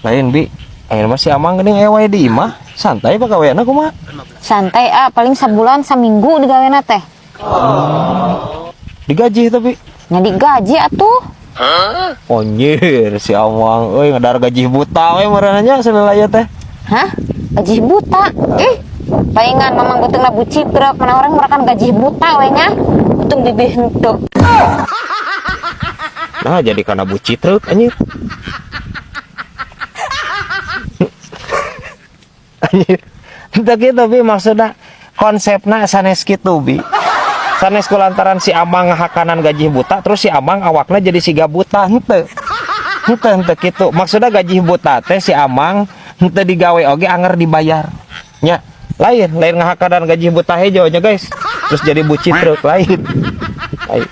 Lain bi ayeuna masih amang geuning ewe di imah santai pagaweana kumaha? Santai paling sebulan saminggu digawena teh. Digaji tapi Nya digaji atuh. anjir si amang euy ngadar gaji buta we meureunanya salilaya teh. Hah? Gaji buta? Palingan mamang beuteungna buci truk mana orang merakan gaji buta we nya. Beuteung bibih henteu. Nah jadi karena buci truk anjir. Anjir. Tapi maksudnya konsepna sanes kitu bi. Sanes kulantaran si amang ngahakanan gaji buta terus si amang awakna jadi siga buta henteu. Henteu kitu. Maksudnya gaji buta teh si amang henteu digawe oge anger dibayar. Nya, lain ngahakanan gaji buta hejo nya guys. Terus jadi buci truk lain. Lain.